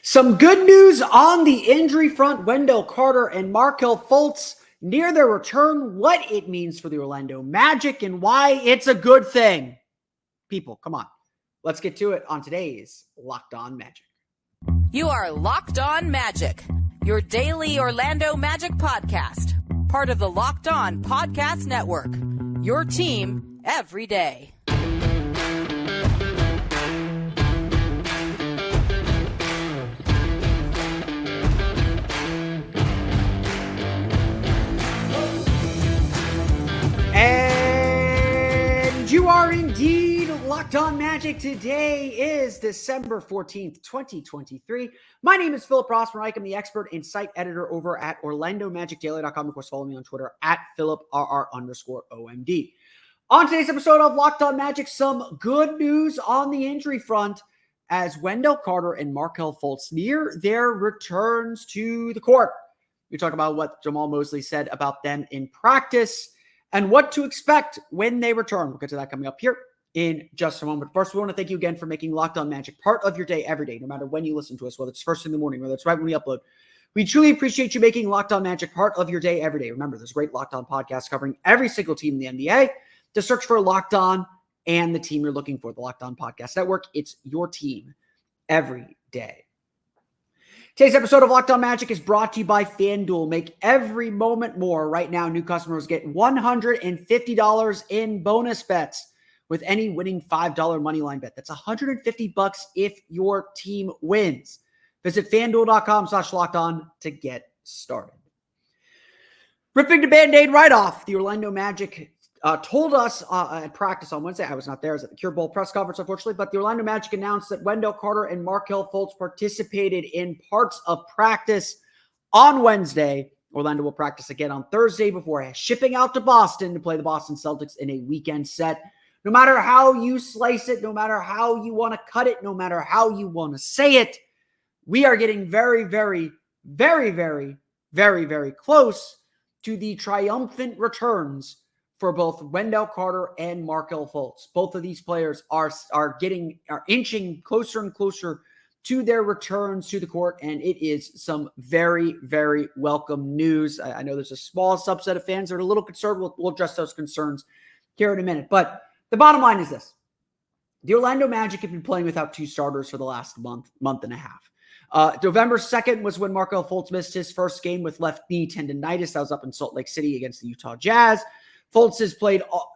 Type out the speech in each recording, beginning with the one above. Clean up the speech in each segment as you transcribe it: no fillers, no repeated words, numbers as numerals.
Some good news on the injury front. Wendell Carter and Markelle Fultz near their return, what it means for the Orlando Magic, and why it's a good thing. People, come on. Let's get to it on today's Locked On Magic. You are Locked On Magic, your daily Orlando Magic podcast. Part of the Locked On Podcast Network, your team every day. And you are indeed Locked On Magic. Today is December 14th, 2023. My name is Philip Rossman-Reich. I'm the expert and site editor over at OrlandoMagicDaily.com. Of course, follow me on Twitter at PhilipRR_OMD. On today's episode of Locked On Magic, some good news on the injury front as Wendell Carter and Markelle Fultz near their returns to the court. We talk about what Jamal Mosley said about them in practice and what to expect when they return. We'll get to that coming up here in just a moment. First, we want to thank you again for making Locked On Magic part of your day every day, no matter when you listen to us, whether it's first in the morning, whether it's right when we upload. We truly appreciate you making Locked On Magic part of your day every day. Remember, there's a great Locked On podcast covering every single team in the NBA. Just search for Locked On and the team you're looking for, the Locked On Podcast Network. It's your team every day. Today's episode of Locked On Magic is brought to you by FanDuel. Make every moment more. Right now, new customers get $150 in bonus bets with any winning $5 moneyline bet. That's $150 if your team wins. Visit FanDuel.com/LockedOn to get started. Ripping the Band-Aid right off, the Orlando Magic told us at practice on Wednesday. I was not there. I was at the Cure Bowl press conference, unfortunately. But the Orlando Magic announced that Wendell Carter and Markelle Fultz participated in parts of practice on Wednesday. Orlando will practice again on Thursday before shipping out to Boston to play the Boston Celtics in a weekend set. No matter how you slice it, no matter how you want to cut it, no matter how you want to say it, we are getting very, very, very, very, very, very close to the triumphant returns for both Wendell Carter and Markelle Fultz. Both of these players are inching closer and closer to their returns to the court, and it is some very, very welcome news. I know there's a small subset of fans that are a little concerned. We'll address those concerns here in a minute. But the bottom line is this. The Orlando Magic have been playing without two starters for the last month and a half. November 2nd was when Markelle Fultz missed his first game with left knee tendonitis. That was up in Salt Lake City against the Utah Jazz. Fultz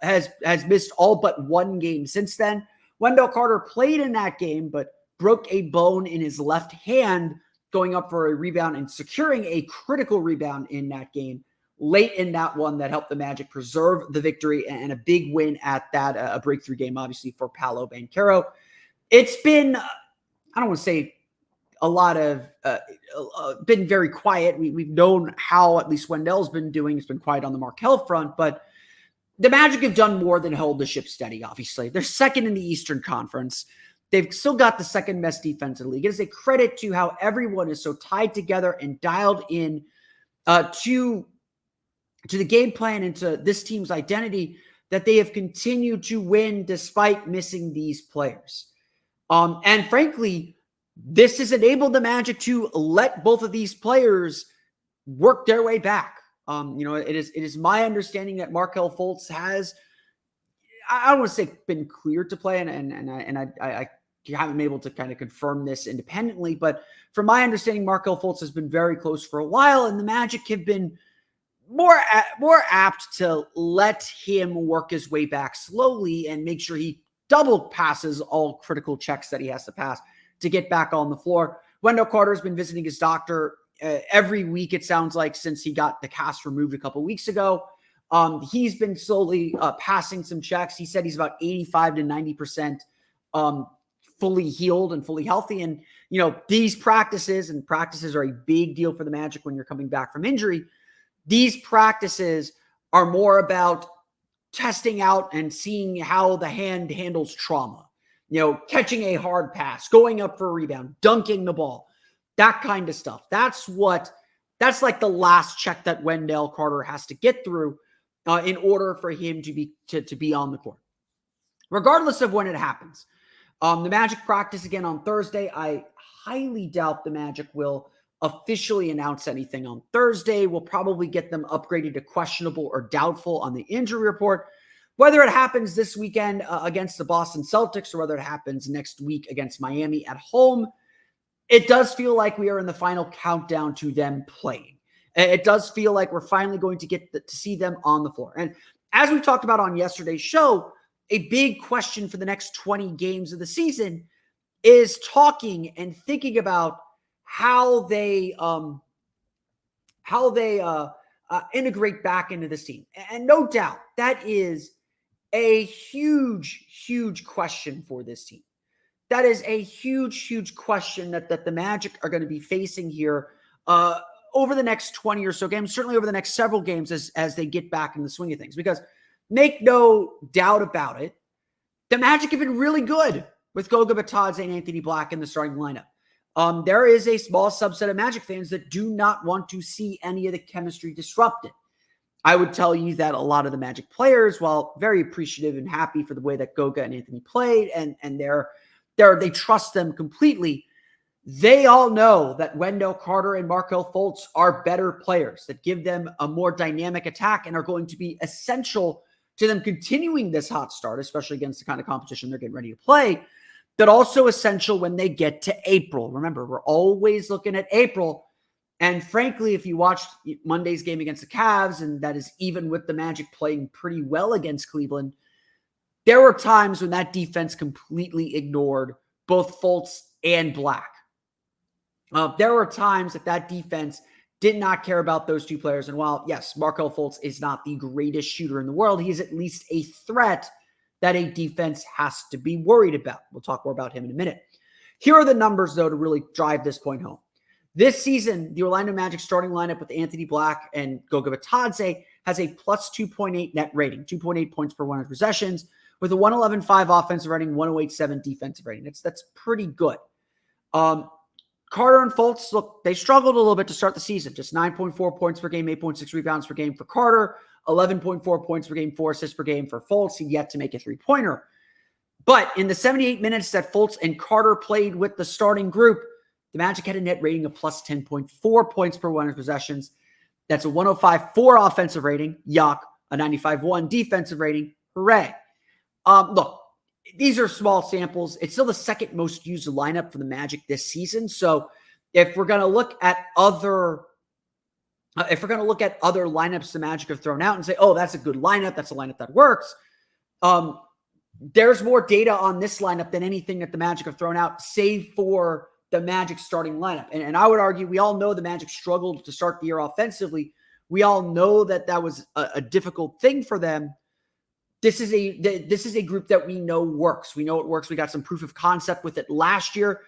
has missed all but one game since then. Wendell Carter played in that game, but broke a bone in his left hand going up for a rebound and securing a critical rebound in that game late in that one that helped the Magic preserve the victory and a big win at that, a breakthrough game, obviously, for Paolo Banchero. It's been, I don't want to say a lot of, been very quiet. We've known how at least Wendell's been doing. It's been quiet on the Markelle front, but the Magic have done more than hold the ship steady, obviously. They're second in the Eastern Conference. They've still got the second best defense in the league. It is a credit to how everyone is so tied together and dialed in to the game plan and to this team's identity that they have continued to win despite missing these players. And frankly, this has enabled the Magic to let both of these players work their way back. It is my understanding that Markelle Fultz has, I don't want to say been cleared to play, and I haven't been able to kind of confirm this independently, but from my understanding, Markelle Fultz has been very close for a while, and the Magic have been more apt to let him work his way back slowly and make sure he double passes all critical checks that he has to pass to get back on the floor. Wendell Carter has been visiting his doctor every week, it sounds like, since he got the cast removed a couple weeks ago. He's been slowly passing some checks. He said he's about 85 to 90% fully healed and fully healthy. And, these practices are a big deal for the Magic when you're coming back from injury. These practices are more about testing out and seeing how the hand handles trauma. Catching a hard pass, going up for a rebound, dunking the ball, that kind of stuff. That's like the last check that Wendell Carter has to get through in order for him to be on the court. Regardless of when it happens, the Magic practice again on Thursday. I highly doubt the Magic will officially announce anything on Thursday. We'll probably get them upgraded to questionable or doubtful on the injury report. Whether it happens this weekend against the Boston Celtics or whether it happens next week against Miami at home, it does feel like we are in the final countdown to them playing. It does feel like we're finally going to get to see them on the floor. And as we talked about on yesterday's show, a big question for the next 20 games of the season is talking and thinking about how they integrate back into this team. And no doubt that is a huge, huge question for this team. That is a huge, huge question that the Magic are going to be facing here over the next 20 or so games, certainly over the next several games as they get back in the swing of things. Because make no doubt about it, the Magic have been really good with Goga Bitadze and Anthony Black in the starting lineup. There is a small subset of Magic fans that do not want to see any of the chemistry disrupted. I would tell you that a lot of the Magic players, while very appreciative and happy for the way that Goga and Anthony played, and they trust them completely, they all know that Wendell Carter and Markelle Fultz are better players that give them a more dynamic attack and are going to be essential to them continuing this hot start, especially against the kind of competition they're getting ready to play, but also essential when they get to April. Remember, we're always looking at April. And frankly, if you watched Monday's game against the Cavs, and that is even with the Magic playing pretty well against Cleveland, there were times when that defense completely ignored both Fultz and Black. There were times that defense did not care about those two players. And while, yes, Markelle Fultz is not the greatest shooter in the world, he is at least a threat that a defense has to be worried about. We'll talk more about him in a minute. Here are the numbers, though, to really drive this point home. This season, the Orlando Magic starting lineup with Anthony Black and Goga Bitadze has a plus 2.8 net rating, 2.8 points per 100 possessions, with a 111.5 offensive rating, 108.7 defensive rating. That's pretty good. Carter and Fultz, look, they struggled a little bit to start the season. Just 9.4 points per game, 8.6 rebounds per game for Carter, 11.4 points per game, 4 assists per game for Fultz. He yet to make a three-pointer. But in the 78 minutes that Fultz and Carter played with the starting group, the Magic had a net rating of plus 10.4 points per 100 possessions. That's a 105.4 offensive rating, yuck, a 95.1 defensive rating, hooray. Look, these are small samples. It's still the second most used lineup for the Magic this season. So if we're going to look at other lineups the Magic have thrown out and say, oh, that's a good lineup, that's a lineup that works, there's more data on this lineup than anything that the Magic have thrown out, save for the Magic starting lineup. And I would argue, we all know the Magic struggled to start the year offensively. We all know that was a difficult thing for them. This is a group that we know works. We know it works. We got some proof of concept with it last year.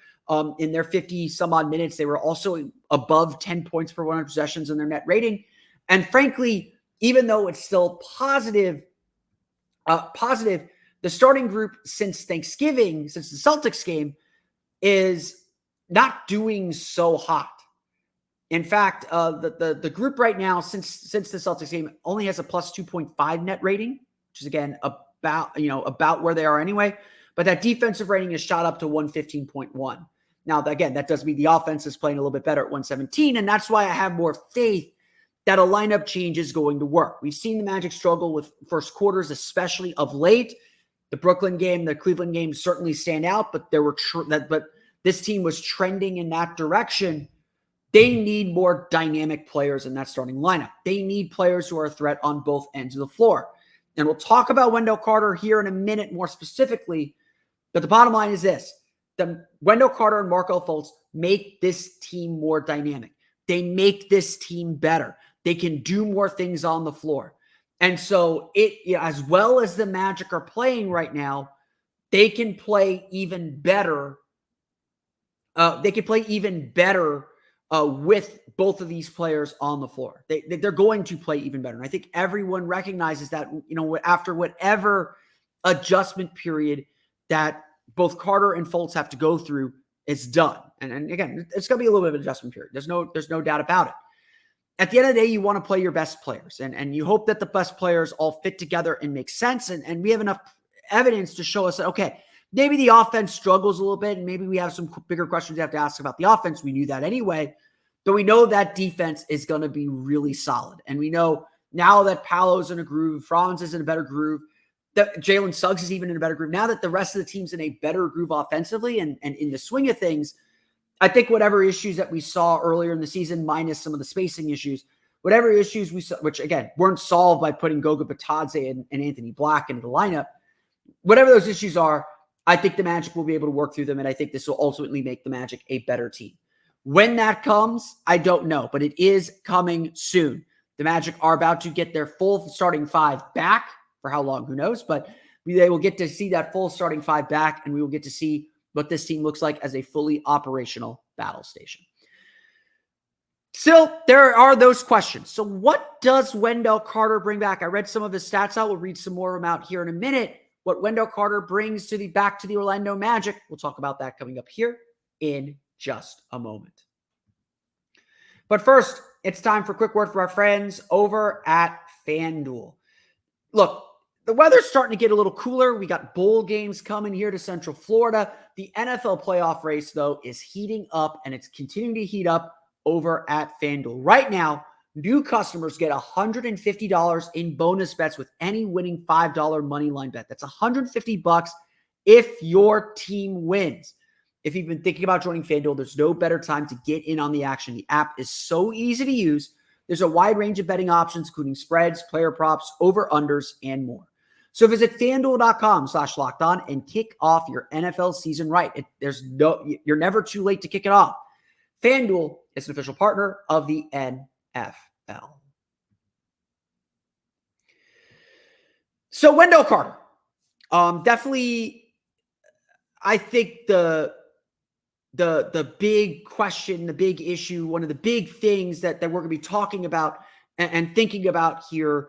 In their 50 some odd minutes, they were also above 10 points per 100 possessions in their net rating. And frankly, even though it's still positive, the starting group since Thanksgiving, since the Celtics game, is not doing so hot. In fact, the group right now, since the Celtics game, only has a plus 2.5 net rating, which is again about where they are anyway. But that defensive rating is shot up to 115.1. Now, again, that does mean the offense is playing a little bit better at 117, and that's why I have more faith that a lineup change is going to work. We've seen the Magic struggle with first quarters, especially of late. The Brooklyn game, the Cleveland game certainly stand out, but but this team was trending in that direction. They need more dynamic players in that starting lineup. They need players who are a threat on both ends of the floor. And we'll talk about Wendell Carter here in a minute more specifically, but the bottom line is this. Wendell Carter and Markelle Fultz make this team more dynamic. They make this team better. They can do more things on the floor. And so as well as the Magic are playing right now, they can play even better. With both of these players on the floor. They're going to play even better. And I think everyone recognizes that, after whatever adjustment period that both Carter and Fultz have to go through is done. And again, it's going to be a little bit of an adjustment period. There's no doubt about it. At the end of the day, you want to play your best players, and you hope that the best players all fit together and make sense. And we have enough evidence to show us that, okay, Maybe the offense struggles a little bit, and maybe we have some bigger questions we have to ask about the offense. We knew that anyway, but we know that defense is going to be really solid. And we know now that Paolo's in a groove, Franz is in a better groove, that Jalen Suggs is even in a better groove. Now that the rest of the team's in a better groove offensively and in the swing of things, I think whatever issues that we saw earlier in the season, minus some of the spacing issues, whatever issues we saw, which again, weren't solved by putting Goga Bitadze and Anthony Black into the lineup, whatever those issues are, I think the Magic will be able to work through them, and I think this will ultimately make the Magic a better team. When that comes, I don't know, but it is coming soon. The Magic are about to get their full starting five back. For how long, who knows? But they will get to see that full starting five back, and we will get to see what this team looks like as a fully operational battle station. Still, there are those questions. So what does Wendell Carter bring back? I read some of his stats out. We'll read some more of them out here in a minute. What Wendell Carter brings back to the Orlando Magic. We'll talk about that coming up here in just a moment. But first, it's time for a quick word for our friends over at FanDuel. Look, the weather's starting to get a little cooler. We got bowl games coming here to Central Florida. The NFL playoff race, though, is heating up, and it's continuing to heat up over at FanDuel. Right now, new customers get $150 in bonus bets with any winning $5 moneyline bet. That's $150 if your team wins. If you've been thinking about joining FanDuel, there's no better time to get in on the action. The app is so easy to use. There's a wide range of betting options, including spreads, player props, over-unders, and more. So visit FanDuel.com/lockedon and kick off your NFL season right. You're never too late to kick it off. FanDuel is an official partner of the NFL. So Wendell Carter, definitely, I think the big question, the big issue, one of the big things that we're going to be talking about and thinking about here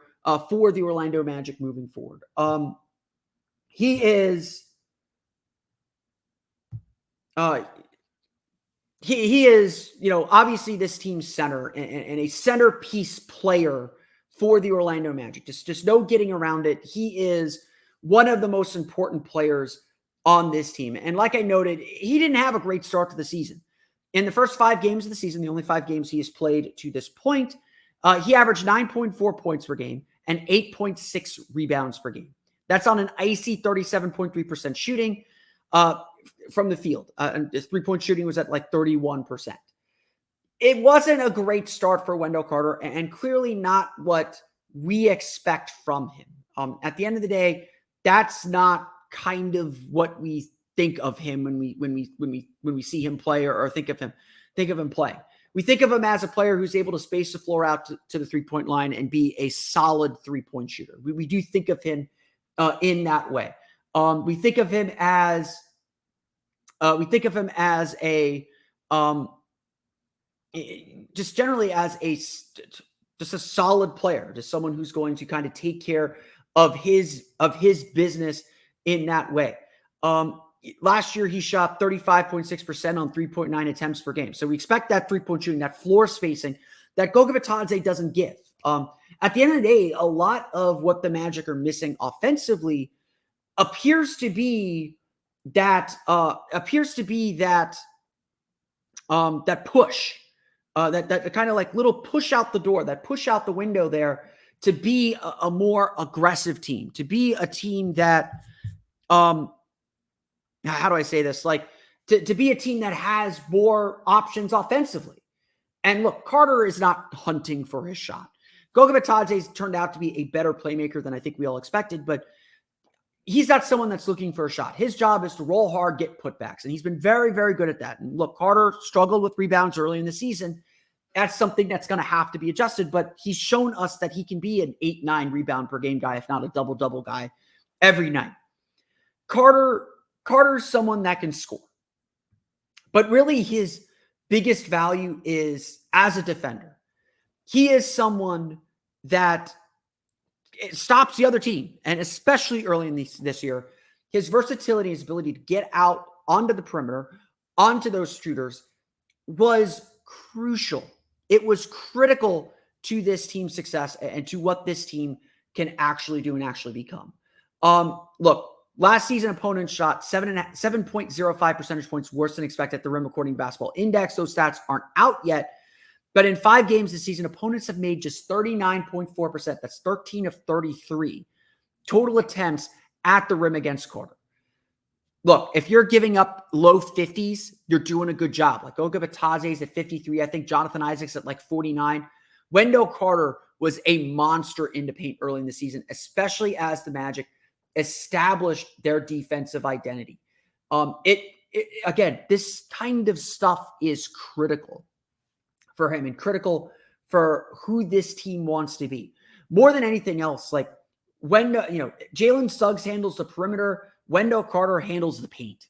for the Orlando Magic moving forward. He is obviously this team's center and a centerpiece player for the Orlando Magic. Just no getting around it. He is one of the most important players on this team. And like I noted, he didn't have a great start to the season. In the first 5 games of the season, the only 5 games he has played to this point, he averaged 9.4 points per game and 8.6 rebounds per game. That's on an icy 37.3% shooting from the field. And his three-point shooting was at like 31%. It wasn't a great start for Wendell Carter, and clearly not what we expect from him. At the end of the day, that's not kind of what we think of him when we see him play or think of him playing. We think of him as a player who's able to space the floor out to the three-point line and be a solid three-point shooter. We do think of him in that way. We think of him as just generally as just a solid player, just someone who's going to kind of take care of his business in that way. Last year, he shot 35.6% on 3.9 attempts per game. So we expect that three-point shooting, that floor spacing that Goga Bitadze doesn't give. At the end of the day, a lot of what the Magic are missing offensively appears to be that push, that kind of like little push out the door, that push out the window there to be a more aggressive team, to be a team that, how do I say this? Like to be a team that has more options offensively. And look, Carter is not hunting for his shot. Goga Bitadze's turned out to be a better playmaker than I think we all expected, but he's not someone that's looking for a shot. His job is to roll hard, get putbacks, and he's been very, very good at that. And look, Carter struggled with rebounds early in the season. That's something that's going to have to be adjusted, but he's shown us that he can be an 8-9 rebound per game guy, if not a double-double guy every night. Carter's someone that can score, but really his biggest value is as a defender. He is someone that stops the other team, and especially early in this year, his versatility, his ability to get out onto the perimeter, onto those shooters was crucial. It was critical to this team's success and to what this team can actually do and actually become. Look, Last season, opponents shot 7.05 percentage points worse than expected at the rim according to Basketball Index. Those stats aren't out yet. But in 5 games this season, opponents have made just 39.4%. That's 13 of 33 total attempts at the rim against Carter. Look, if you're giving up low 50s, you're doing a good job. Like Goga Bataze's at 53. I think Jonathan Isaac's at like 49. Wendell Carter was a monster in the paint early in the season, especially as the Magic established their defensive identity. Again, this kind of stuff is critical for him and critical for who this team wants to be. More than anything else, like when, Jalen Suggs handles the perimeter, Wendell Carter handles the paint.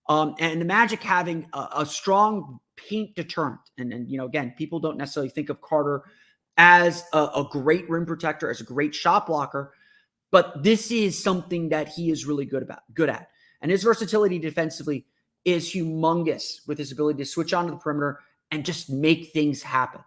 And the Magic having a strong paint deterrent. And again, people don't necessarily think of Carter as a great rim protector, as a great shot blocker, but this is something that he is really good at. And his versatility defensively is humongous with his ability to switch onto the perimeter and just make things happen.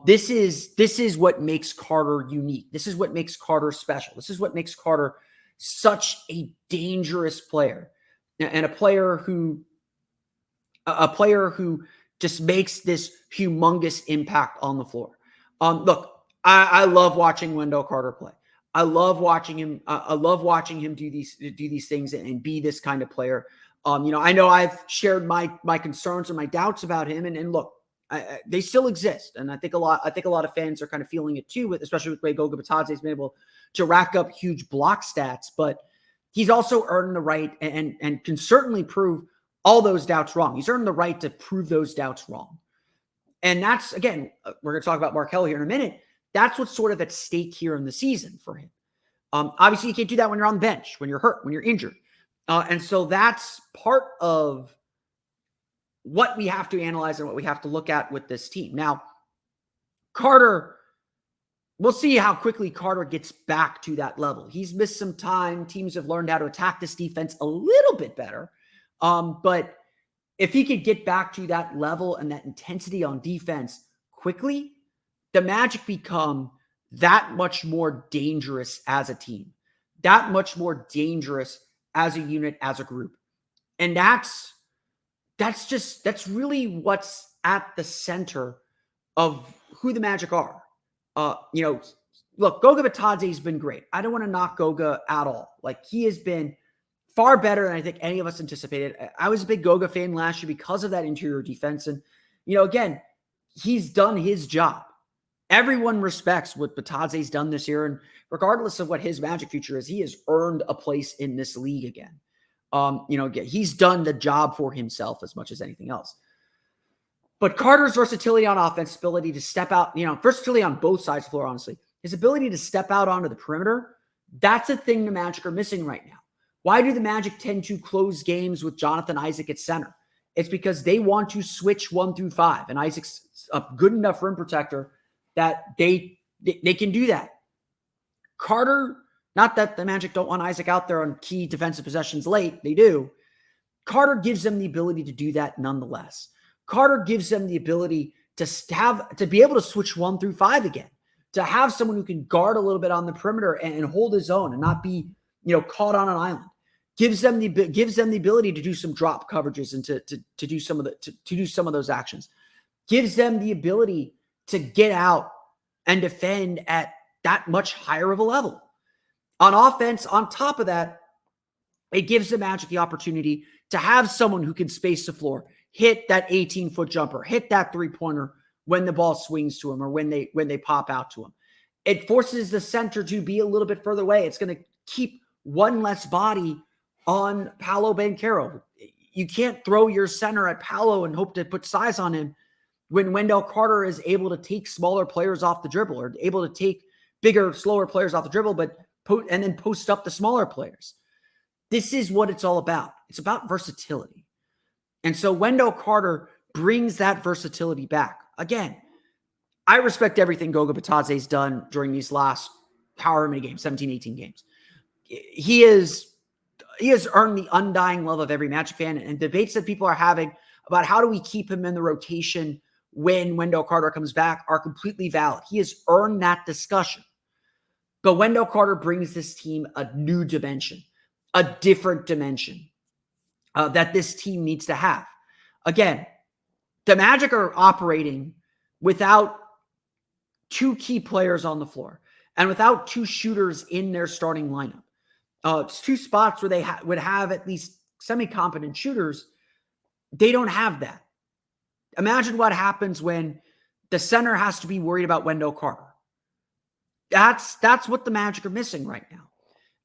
This is what makes Carter unique. This is what makes Carter special. This is what makes Carter such a dangerous player, and a player who just makes this humongous impact on the floor. Look, I love watching Wendell Carter play. I love watching him. I love watching him do these things and be this kind of player. I know I've shared my concerns and my doubts about him, and look, they still exist, and I think a lot of fans are kind of feeling it too, especially with the way Goga Bitadze has been able to rack up huge block stats. But he's also earned the right and can certainly prove all those doubts wrong. He's earned the right to prove those doubts wrong, and that's, again, we're going to talk about Markelle here in a minute. That's what's sort of at stake here in the season for him. Obviously, you can't do that when you're on the bench, when you're hurt, when you're injured, and so that's part of what we have to analyze and what we have to look at with this team. Now, Carter, we'll see how quickly Carter gets back to that level. He's missed some time. Teams have learned how to attack this defense a little bit better. But if he could get back to that level and that intensity on defense quickly, the Magic become that much more dangerous as a team, that much more dangerous as a unit, as a group. And that's really what's at the center of who the Magic are. Look, Goga Bitadze has been great. I don't want to knock Goga at all. Like, he has been far better than I think any of us anticipated. I was a big Goga fan last year because of that interior defense. And, again, he's done his job. Everyone respects what Bitadze's done this year. And regardless of what his Magic future is, he has earned a place in this league again. He's done the job for himself as much as anything else. But Carter's versatility on offense, ability to step out, versatility on both sides of the floor, honestly, his ability to step out onto the perimeter, that's a thing the Magic are missing right now. Why do the Magic tend to close games with Jonathan Isaac at center? It's because they want to switch 1 through 5, and Isaac's a good enough rim protector that they can do that. Carter, not that the Magic don't want Isaac out there on key defensive possessions late. They do. Carter gives them the ability to do that nonetheless. Carter gives them the ability to be able to switch 1 through 5 again, to have someone who can guard a little bit on the perimeter and hold his own and not be, caught on an island. Gives them the ability to do some drop coverages and to do some of those actions. Gives them the ability to get out and defend at that much higher of a level. On offense, on top of that, it gives the Magic the opportunity to have someone who can space the floor, hit that 18-foot jumper, hit that three-pointer when the ball swings to him or when they pop out to him. It forces the center to be a little bit further away. It's going to keep one less body on Paolo Banchero. You can't throw your center at Paolo and hope to put size on him when Wendell Carter is able to take smaller players off the dribble or able to take bigger, slower players off the dribble, and then post up the smaller players. This is what it's all about. It's about versatility. And so Wendell Carter brings that versatility back. Again, I respect everything Goga Bitadze's done during these last however many games, 17, 18 games. He has earned the undying love of every Magic fan, and debates that people are having about how do we keep him in the rotation when Wendell Carter comes back are completely valid. He has earned that discussion. But Wendell Carter brings this team a new dimension. a different dimension that this team needs to have. Again, the Magic are operating without two key players on the floor and without two shooters in their starting lineup. It's two spots where they would have at least semi-competent shooters. They don't have that. Imagine what happens when the center has to be worried about Wendell Carter. That's what the Magic are missing right now.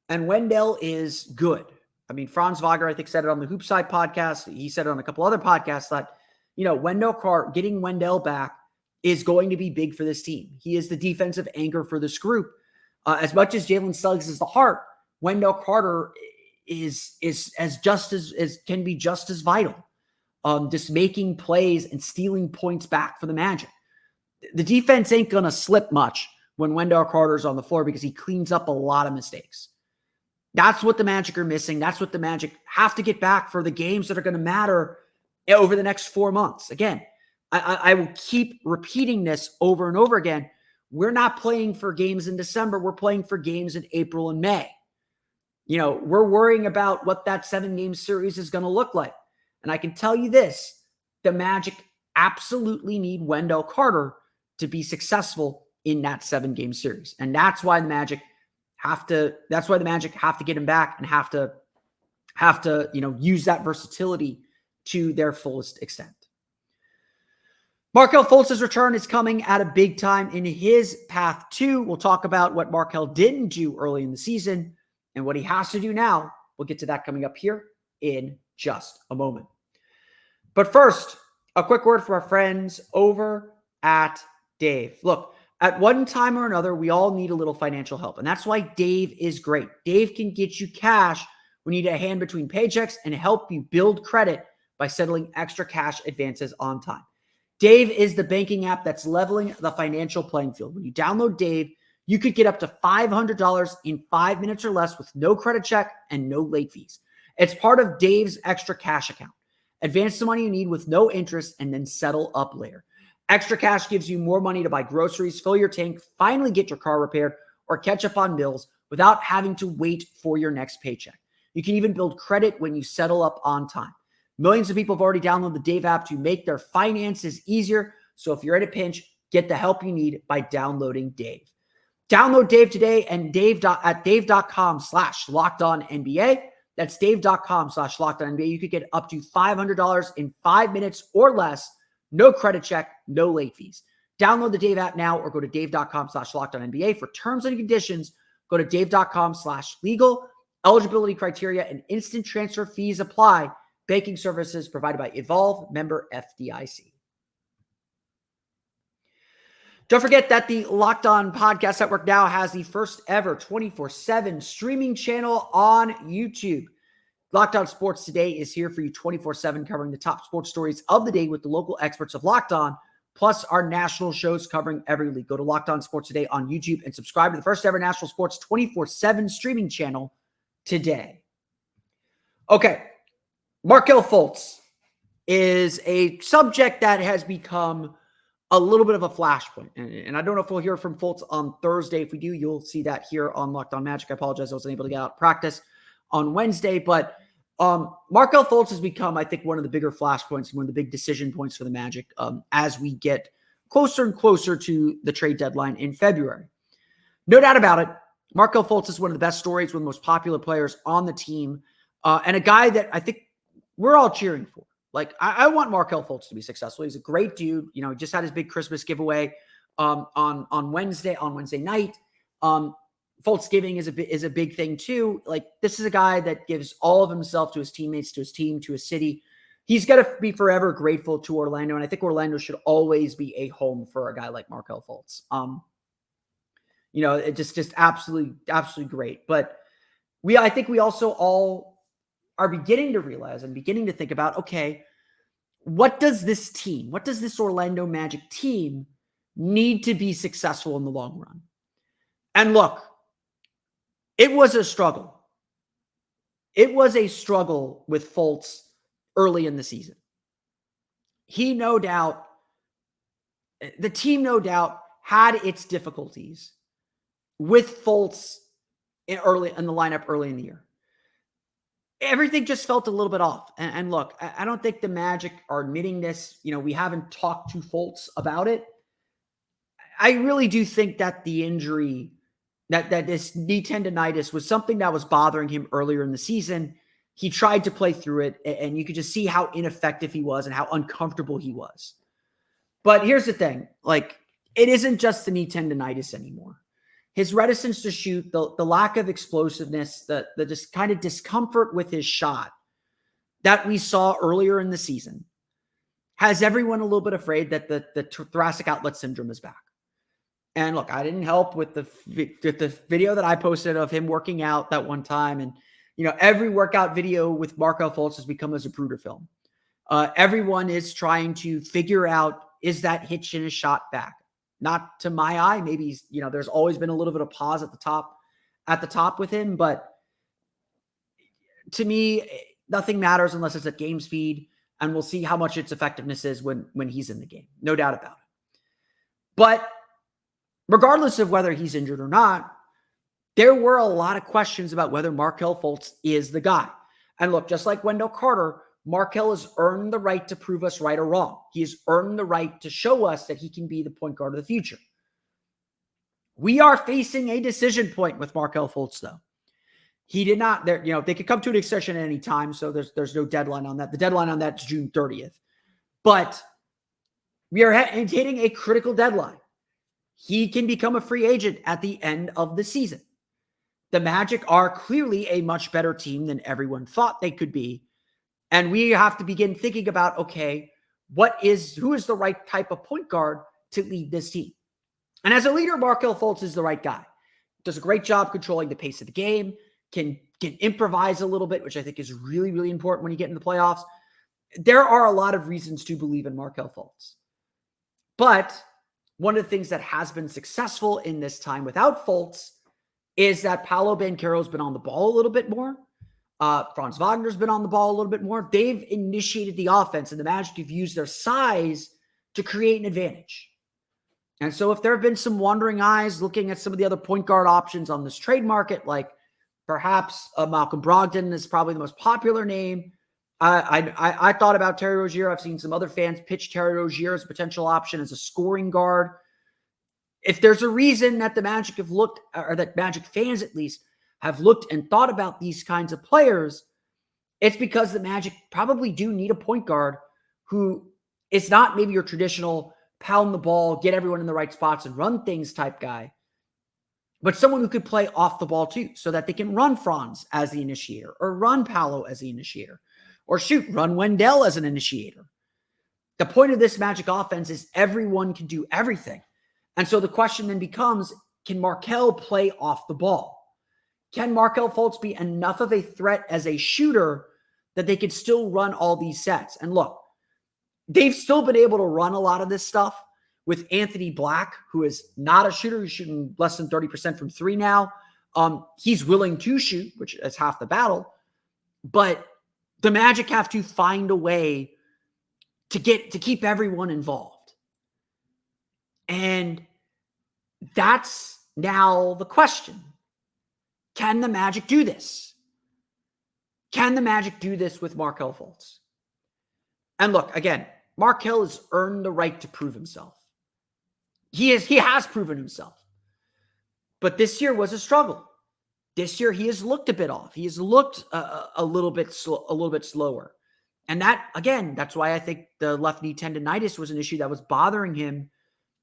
And Wendell is good. I mean, Franz Wagner, I think, said it on the Hoopside podcast. He said it on a couple other podcasts that, Wendell Carter, getting Wendell back is going to be big for this team. He is the defensive anchor for this group. As much as Jalen Suggs is the heart, Wendell Carter is can be just as vital. Just making plays and stealing points back for the Magic. The defense ain't going to slip much when Wendell Carter's on the floor because he cleans up a lot of mistakes. That's what the Magic are missing. That's what the Magic have to get back for the games that are going to matter over the next 4 months. Again, I will keep repeating this over and over again. We're not playing for games in December. We're playing for games in April and May. We're worrying about what that 7-game series is going to look like. And I can tell you this, the Magic absolutely need Wendell Carter to be successful in that 7-game series. And that's why the Magic have to get him back and have to use that versatility to their fullest extent. Markelle Fultz's return is coming at a big time in his path too. We'll talk about what Markelle didn't do early in the season and what he has to do now. We'll get to that coming up here in just a moment. But first, a quick word from our friends over at Dave. Look, at one time or another, we all need a little financial help, and that's why Dave is great. Dave can get you cash when you need a hand between paychecks and help you build credit by settling extra cash advances on time. Dave is the banking app that's leveling the financial playing field. When you download Dave, you could get up to $500 in 5 minutes or less with no credit check and no late fees. It's part of Dave's extra cash account. Advance the money you need with no interest and then settle up later. Extra cash gives you more money to buy groceries, fill your tank, finally get your car repaired, or catch up on bills without having to wait for your next paycheck. You can even build credit when you settle up on time. Millions of people have already downloaded the Dave app to make their finances easier. So if you're in a pinch, get the help you need by downloading Dave. Download Dave today and at dave.com/lockedonnba. That's dave.com/lockedonnba. You could get up to $500 in 5 minutes or less. No credit check, no late fees. Download the Dave app now or go to dave.com/lockedonnba. For terms and conditions, go to dave.com/legal. Eligibility criteria and instant transfer fees apply. Banking services provided by Evolve, member FDIC. Don't forget that the Locked On Podcast Network now has the first ever 24/7 streaming channel on YouTube. Locked On Sports Today is here for you 24/7, covering the top sports stories of the day with the local experts of Locked On, plus our national shows covering every league. Go to Locked On Sports Today on YouTube and subscribe to the first ever national sports 24/7 streaming channel today. Okay. Markelle Fultz is a subject that has become a little bit of a flashpoint. And I don't know if we'll hear from Fultz on Thursday. If we do, you'll see that here on Locked On Magic. I apologize, I wasn't able to get out of practice on Wednesday. But Markelle Fultz has become, I think, one of the bigger flashpoints, one of the big decision points for the Magic as we get closer and closer to the trade deadline in February. No doubt about it, Markelle Fultz is one of the best stories, one of the most popular players on the team, and a guy that I think we're all cheering for. Like, I want Markelle Fultz to be successful. He's a great dude. He just had his big Christmas giveaway on Wednesday night. Fultz giving is a big thing too. Like, this is a guy that gives all of himself to his teammates, to his team, to his city. He's got to be forever grateful to Orlando, and I think Orlando should always be a home for a guy like Markelle Fultz. It just absolutely great. But I think we also all are beginning to realize and beginning to think about, okay, what does this Orlando Magic team need to be successful in the long run? And look, it was a struggle. It was a struggle with Fultz early in the season. The team no doubt had its difficulties with Fultz in the lineup early in the year. everything just felt a little bit off. And look, I don't think the Magic are admitting this. We haven't talked to Fultz about it. I really do think that the injury, that this knee tendonitis was something that was bothering him earlier in the season. He tried to play through it, and you could just see how ineffective he was and how uncomfortable he was. But here's the thing. It isn't just the knee tendonitis anymore. His reticence to shoot, the lack of explosiveness, the just kind of discomfort with his shot that we saw earlier in the season has everyone a little bit afraid that the thoracic outlet syndrome is back. And look, I didn't help with the video that I posted of him working out that one time. And, every workout video with Markelle Fultz has become a Zapruder film. Everyone is trying to figure out, is that hitch in his shot back? Not to my eye. Maybe, there's always been a little bit of pause at the top with him. But to me, nothing matters unless it's at game speed. And we'll see how much its effectiveness is when he's in the game. No doubt about it. But regardless of whether he's injured or not, there were a lot of questions about whether Markelle Fultz is the guy. And look, just like Wendell Carter, Markelle has earned the right to prove us right or wrong. He has earned the right to show us that he can be the point guard of the future. We are facing a decision point with Markelle Fultz, though. He did not, they could come to a decision at any time, so there's no deadline on that. The deadline on that is June 30th. But we are hitting a critical deadline. He can become a free agent at the end of the season. The Magic are clearly a much better team than everyone thought they could be. And we have to begin thinking about, okay, who is the right type of point guard to lead this team? And as a leader, Markelle Fultz is the right guy. Does a great job controlling the pace of the game, can improvise a little bit, which I think is really, really important when you get into the playoffs. There are a lot of reasons to believe in Markelle Fultz. But one of the things that has been successful in this time without Fultz is that Paolo Banchero has been on the ball a little bit more. Franz Wagner's been on the ball a little bit more. They've initiated the offense, and the Magic have used their size to create an advantage. And so if there have been some wandering eyes looking at some of the other point guard options on this trade market, like perhaps Malcolm Brogdon is probably the most popular name. I thought about Terry Rozier. I've seen some other fans pitch Terry Rozier as a potential option as a scoring guard. If there's a reason that the Magic have looked, or that Magic fans at least have looked and thought about these kinds of players, it's because the Magic probably do need a point guard who is not maybe your traditional pound the ball, get everyone in the right spots and run things type guy, but someone who could play off the ball too, so that they can run Franz as the initiator or run Paolo as the initiator or run Wendell as an initiator. The point of this Magic offense is everyone can do everything. And so the question then becomes, can Markelle play off the ball? Can Markelle Fultz be enough of a threat as a shooter that they could still run all these sets? And look, they've still been able to run a lot of this stuff with Anthony Black, who is not a shooter. He's shooting less than 30% from three now. He's willing to shoot, which is half the battle. But the Magic have to find a way to keep everyone involved. And that's now the question. Can the Magic do this? Can the Magic do this with Markelle Fultz? And look, again, Markelle has earned the right to prove himself. He has proven himself. But this year was a struggle. This year he has looked a bit off. He has looked a little bit slower. And that, again, that's why I think the left knee tendonitis was an issue that was bothering him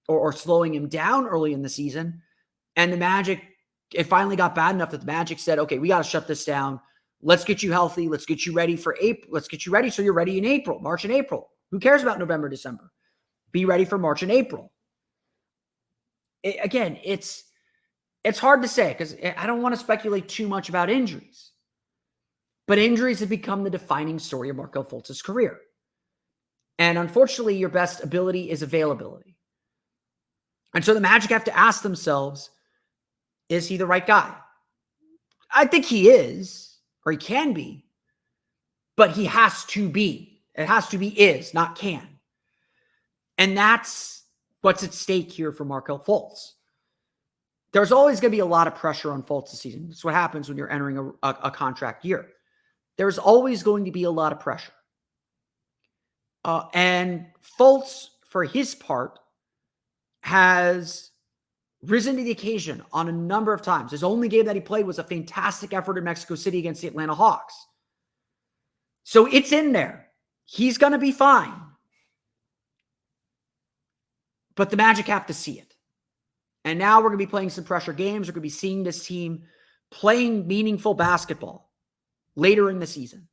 or slowing him down early in the season. And the Magic, it finally got bad enough that the Magic said, okay, we got to shut this down. Let's get you healthy. Let's get you ready for April. Let's get you ready so you're ready in April, March and April. Who cares about November, December? Be ready for March and April. Again, it's hard to say because I don't want to speculate too much about injuries. But injuries have become the defining story of Markelle Fultz's career. And unfortunately, your best ability is availability. And so the Magic have to ask themselves, is he the right guy? I think he is, or he can be, but he has to be. It has to be is, not can. And that's what's at stake here for Markelle Fultz. There's always going to be a lot of pressure on Fultz this season. That's what happens when you're entering a contract year. there's always going to be a lot of pressure. And Fultz, for his part, has risen to the occasion on a number of times. His only game that he played was a fantastic effort in Mexico City against the Atlanta Hawks. So it's in there. He's going to be fine. But the Magic have to see it. And now we're going to be playing some pressure games. We're going to be seeing this team playing meaningful basketball later in the season.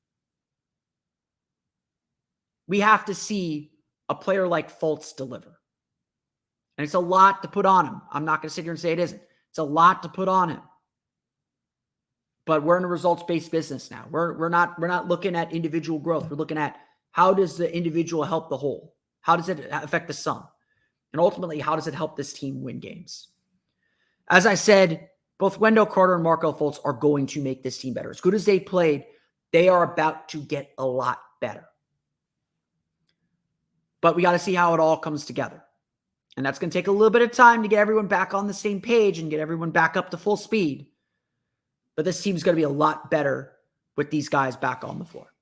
We have to see a player like Fultz deliver. And it's a lot to put on him. I'm not going to sit here and say it isn't. It's a lot to put on him. But we're in a results-based business now. We're not looking at individual growth. We're looking at how does the individual help the whole? How does it affect the sum? And ultimately, how does it help this team win games? As I said, both Wendell Carter and Markelle Fultz are going to make this team better. As good as they played, they are about to get a lot better. But we got to see how it all comes together. And that's going to take a little bit of time to get everyone back on the same page and get everyone back up to full speed. But this team's going to be a lot better with these guys back on the floor.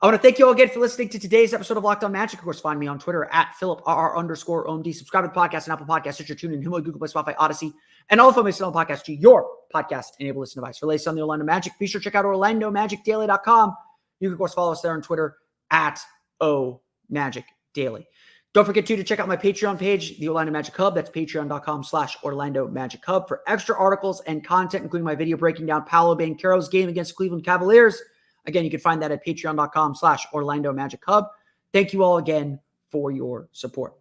I want to thank you all again for listening to today's episode of Locked On Magic. Of course, find me on Twitter at @PhilipRR_OMD. Subscribe to the podcast and Apple Podcasts, Stitcher, TuneIn, Himalaya, Google Play, Spotify, Odyssey, and all of them on podcast to your podcast-enabled listening device. For latest on the Orlando Magic, be sure to check out OrlandoMagicDaily.com. You can, of course, follow us there on Twitter at OMagicDaily. Don't forget to check out my Patreon page, the Orlando Magic Hub. That's patreon.com/Orlando Magic Hub for extra articles and content, including my video breaking down Paolo Banchero's game against the Cleveland Cavaliers. Again, you can find that at patreon.com/Orlando Magic Hub. Thank you all again for your support.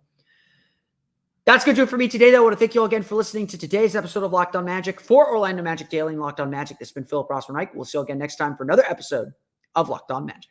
That's going to do it for me today, though. I want to thank you all again for listening to today's episode of Locked On Magic. For Orlando Magic Daily and Locked On Magic, this has been Philip Rossman-Reich. We'll see you all again next time for another episode of Locked On Magic.